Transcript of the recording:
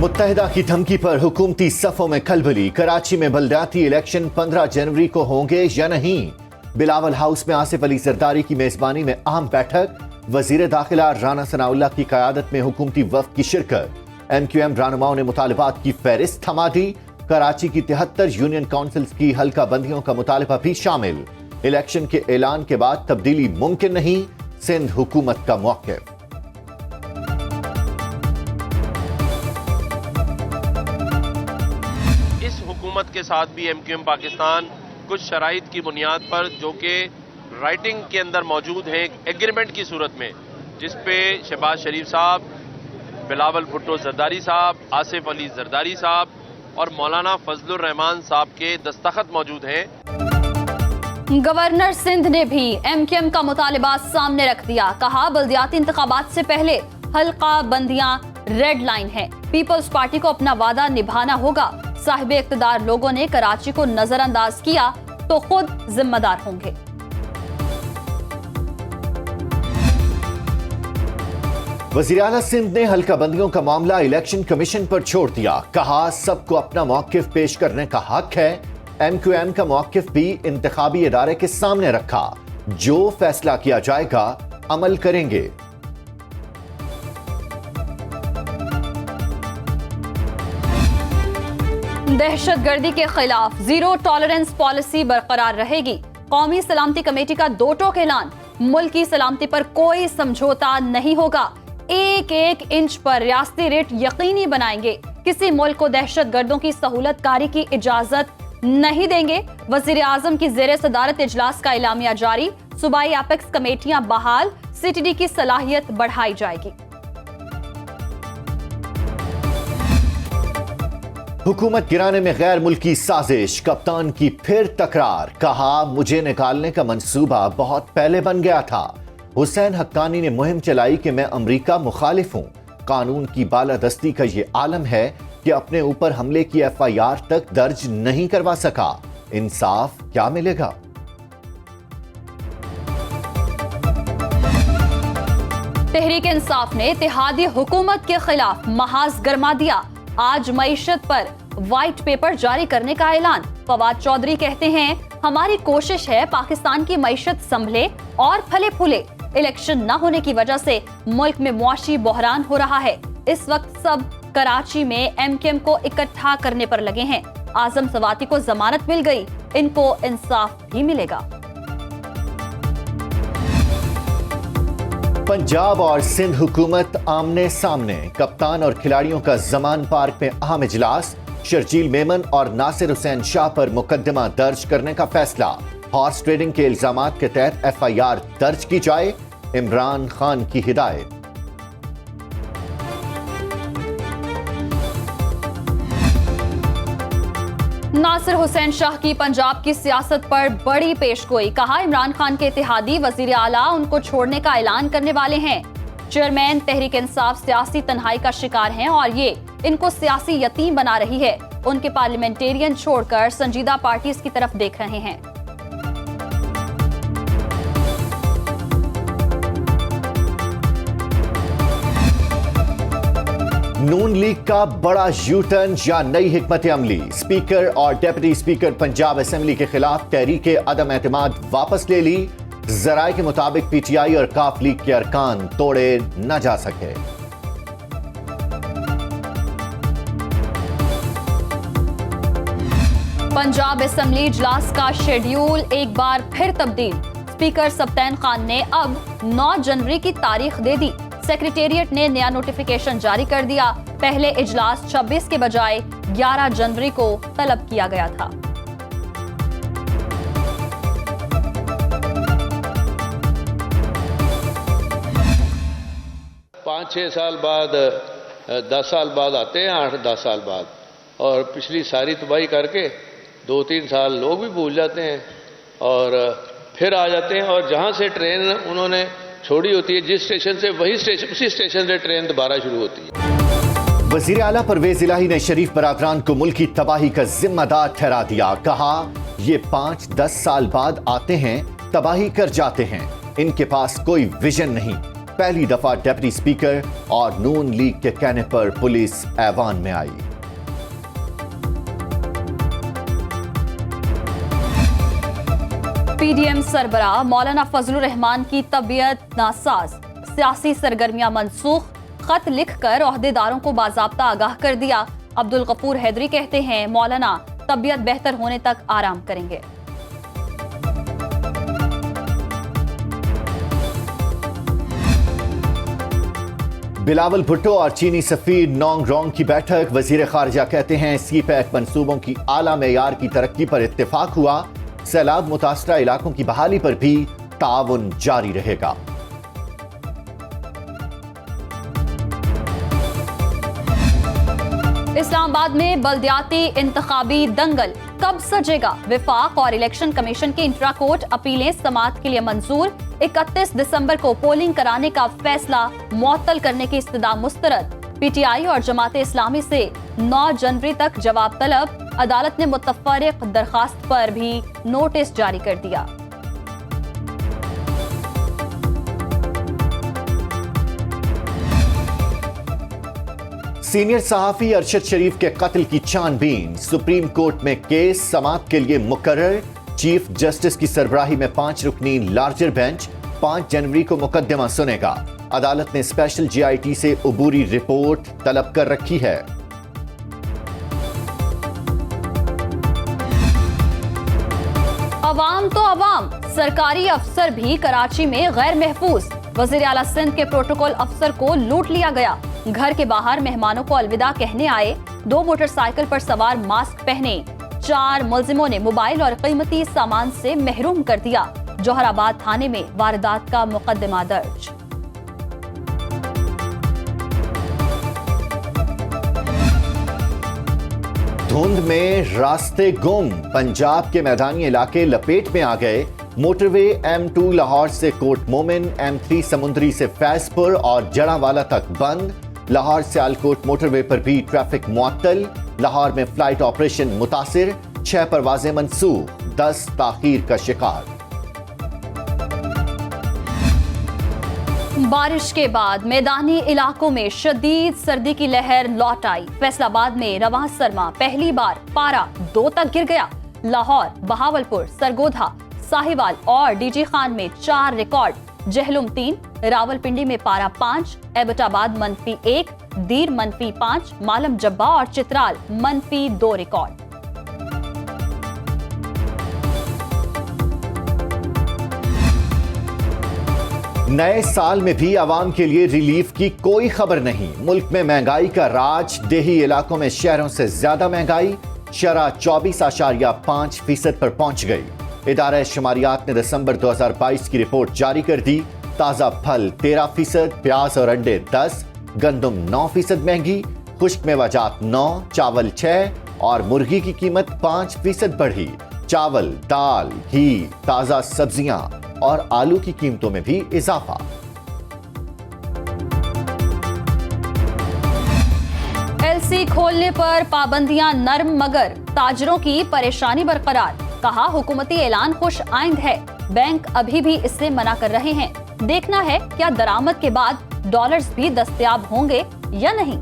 मुत्तहिदा की धमकी पर हुकूमती सफों में खलबली। कराची में बलदियाती इलेक्शन 15 जनवरी को होंगे या नहीं? बिलावल हाउस में आसिफ अली जरदारी की मेजबानी में अहम बैठक। वजीर दाखिला राना सनाउल्लाह की क़यादत में हुकूमती वफ़द की शिरकत। MQM रहनुमाओं ने मुतालबात की फहरिस्त थमा दी। कराची की 73 यूनियन काउंसिल्स की हल्का बंदियों का मुतालबा भी शामिल। इलेक्शन के ऐलान के बाद तब्दीली मुमकिन नहीं, सिंध हुकूमत का मौक़िफ़। हुकूमत के साथ भी MQM पाकिस्तान कुछ शराइत की बुनियाद पर, जो कि राइटिंग के अंदर मौजूद हैं एग्रीमेंट की सूरत में, जिस पे शहबाज शरीफ साहब, बिलावल भुट्टो जरदारी साहब, आसिफ अली जरदारी साहब और मौलाना फजलुर रहमान साहब के दस्तखत मौजूद हैं। गवर्नर सिंध ने भी MQM का मुतालिबा सामने रख दिया। कहा, बल्दियाती इंतखाबात से पहले हल्का बंदियां रेड लाइन है। पीपल्स पार्टी को अपना वादा निभाना होगा। साहिब इख्तिदार लोगों ने कराची को नजरअंदाज किया तो खुद जिम्मेदार होंगे। वज़ीर आला सिंध ने हल्का बंदियों का मामला इलेक्शन कमीशन पर छोड़ दिया। कहा, सबको अपना मौक़िफ़ पेश करने का हक है। MQM का मौक़िफ़ भी इंतखाबी इदारे के सामने रखा। जो फैसला किया जाएगा अमल करेंगे। दहशतगर्दी के खिलाफ जीरो टॉलरेंस पॉलिसी बरकरार रहेगी। कौमी सलामती कमेटी का दो टोक ऐलान। मुल्क की सलामती पर कोई समझौता नहीं होगा। एक एक इंच पर रियासती रेट यकीनी बनाएंगे। किसी मुल्क को दहशतगर्दों की सहूलतकारी की इजाजत नहीं देंगे। वजीर आजम की जेर सदारत इजलास का एलामिया जारी। सूबाई एपेक्स कमेटियां बहाल। CTD की सलाहियत बढ़ाई जाएगी। हुकूमत गिराने में गैर मुल्की साजिश। कप्तान की फिर तकरार। कहा, मुझे निकालने का मंसूबा बहुत पहले बन गया था। हुसैन हक्कानी ने मुहिम चलाई कि मैं अमरीका मुखालिफ हूं। कानून की बालादस्ती का ये आलम है कि अपने ऊपर हमले की FIR तक दर्ज नहीं करवा सका। इंसाफ क्या मिलेगा? तहरीक इंसाफ ने इत्तेहादी हुकूमत के खिलाफ महाज गरमा दिया। आज मईशत पर व्हाइट पेपर जारी करने का ऐलान। फवाद चौधरी कहते हैं, हमारी कोशिश है पाकिस्तान की मईशत संभले और फले फूले। इलेक्शन न होने की वजह से मुल्क में मुआशी बहरान हो रहा है। इस वक्त सब कराची में MQM को इकट्ठा करने पर लगे हैं। आजम सवाती को जमानत मिल गई, इनको इंसाफ भी मिलेगा। पंजाब और सिंध हुकूमत आमने सामने। कप्तान और खिलाड़ियों का जमान पार्क में अहम इजलास। शर्जील मेमन और नासिर हुसैन शाह पर मुकदमा दर्ज करने का फैसला। हॉर्स ट्रेडिंग के इल्जामात के तहत FIR दर्ज की जाए। इमरान खान की हिदायत। नासिर हुसैन शाह की पंजाब की सियासत पर बड़ी पेशगोई। कहा, इमरान खान के इत्तेहादी वजीर आला उनको छोड़ने का ऐलान करने वाले हैं। चेयरमैन तहरीक इंसाफ सियासी तन्हाई का शिकार हैं और ये इनको सियासी यतीम बना रही है। उनके पार्लियामेंटेरियन छोड़कर संजीदा पार्टीज की तरफ देख रहे हैं। नून लीग का बड़ा यूटर्न या नई हिकमत अमली। स्पीकर और डेप्यूटी स्पीकर पंजाब असेंबली के खिलाफ तहरीक अदम एतमाद वापस ले ली। जराये के मुताबिक PTI और काफ लीग के अरकान तोड़े न जा सके। पंजाब असेंबली इजलास का शेड्यूल एक बार फिर तब्दील। स्पीकर सब्तैन खान ने अब 9 जनवरी की तारीख दे दी। सेक्रेटेरिएट ने नया नोटिफिकेशन जारी कर दिया। पहले इजलास 26 के बजाय 11 जनवरी को तलब किया गया था। पाँच 6 साल बाद 10 साल बाद आते हैं, 8-10 साल बाद, और पिछली सारी तबाही करके 2-3 साल लोग भी भूल जाते हैं और फिर आ जाते हैं। और जहाँ से ट्रेन उन्होंने छोड़ी होती है, जिस स्टेशन से, वही स्टेशन, उसी स्टेशन से ट्रेन दोबारा शुरू होती है। वजीर आला परवेज इलाही ने शरीफ बरादरान को मुल्क की तबाही का जिम्मेदार ठहरा दिया। कहा, ये 5-10 साल बाद आते हैं, तबाही कर जाते हैं। इनके पास कोई विजन नहीं। पहली दफा डिप्टी स्पीकर और नून लीग के कहने पर पुलिस ऐवान में आई। पीडीएम सरबराह मौलाना फजलुर रहमान की तबीयत नासाज, सियासी सरगर्मियां मनसूख, खत लिखकर ओहदेदारों को बाज़ाब्ता आगाह कर दिया। अब्दुल गफूर हैदरी कहते हैं मौलाना तबीयत बेहतर होने तक आराम करेंगे। बिलावल भुट्टो और चीनी सफीर नोंग रोंग की बैठक, वजीर खारजा कहते हैं सी पैक मंसूबों की आला मेयार की तरक्की पर इत्तेफाक हुआ। सैलाब मुतासरा इलाकों की बहाली पर भी ताउन जारी रहेगा। इस्लामाबाद में बल्दियाती इंतखाबी दंगल कब सजेगा? विफाक और इलेक्शन कमीशन की इंट्रा कोर्ट अपीलें समाअत के लिए मंजूर। 31 दिसंबर को पोलिंग कराने का फैसला मुअत्तल करने की इस्तदा मुस्तरद। पीटीआई और जमात इस्लामी से 9 जनवरी तक जवाब तलब। अदालत ने मुतफर्रिक दरखास्त पर भी नोटिस जारी कर दिया। सीनियर सहाफी अरशद शरीफ के कत्ल की छानबीन, सुप्रीम कोर्ट में केस समाअत के लिए मुकर्रर। चीफ जस्टिस की सरबराही में 5 रुकनी लार्जर बेंच 5 जनवरी को मुकदमा सुनेगा। अदालत ने स्पेशल जीआईटी से अबूरी रिपोर्ट तलब कर रखी है। अवाम तो अवाम, सरकारी अफसर भी कराची में गैर महफूज। वजीर आला सिंध के प्रोटोकॉल अफसर को लूट लिया गया। घर के बाहर मेहमानों को अलविदा कहने आए 2 मोटरसाइकिल पर सवार मास्क पहने 4 मुलजिमों ने मोबाइल और कीमती सामान से महरूम कर दिया। जोहराबाद थाने में वारदात का मुकदमा दर्ज। धुंध में रास्ते गुम, पंजाब के मैदानी इलाके लपेट में आ गए। मोटरवे M2 लाहौर से कोट मोमिन, M3 समुंदरी से फैजपुर और जड़ावाला तक बंद। लाहौर से आलकोट मोटरवे पर भी ट्रैफिक मुअत्तल। लाहौर में फ्लाइट ऑपरेशन मुतासिर, 6 परवाजें मंसूख, 10 ताखीर का शिकार। बारिश के बाद मैदानी इलाकों में शदीद सर्दी की लहर लौट आई। फैसलाबाद में रवां सरमा पहली बार पारा 2 तक गिर गया। लाहौर, बहावलपुर, सरगोधा, साहिवाल और डीजी खान में 4 रिकॉर्ड, जहलुम 3, रावलपिंडी में पारा 5, एबटाबाद -1, दीर -5, मालम जब्बा और चित्राल -2 रिकॉर्ड। नए साल में भी आवाम के लिए रिलीफ की कोई खबर नहीं। मुल्क में महंगाई का राज, देही इलाकों में शहरों से ज्यादा महंगाई। शरह 24.5% पर पहुंच गई। इदारा शुमारियात ने दिसंबर 2022 की रिपोर्ट जारी कर दी। ताजा फल 13%, प्याज और अंडे 10, गंदम 9% महंगी, खुश्क मेवाजात 9, चावल 6 और मुर्गी की कीमत 5% बढ़ी। चावल, दाल, घी, ताजा सब्जियां और आलू की कीमतों में भी इजाफा। एलसी खोलने पर पाबंदियां नरम मगर ताजरों की परेशानी बरकरार। कहा हुकूमती ऐलान खुश आइंद है, बैंक अभी भी इससे मना कर रहे हैं। देखना है क्या दरामद के बाद डॉलर्स भी दस्तयाब होंगे या नहीं।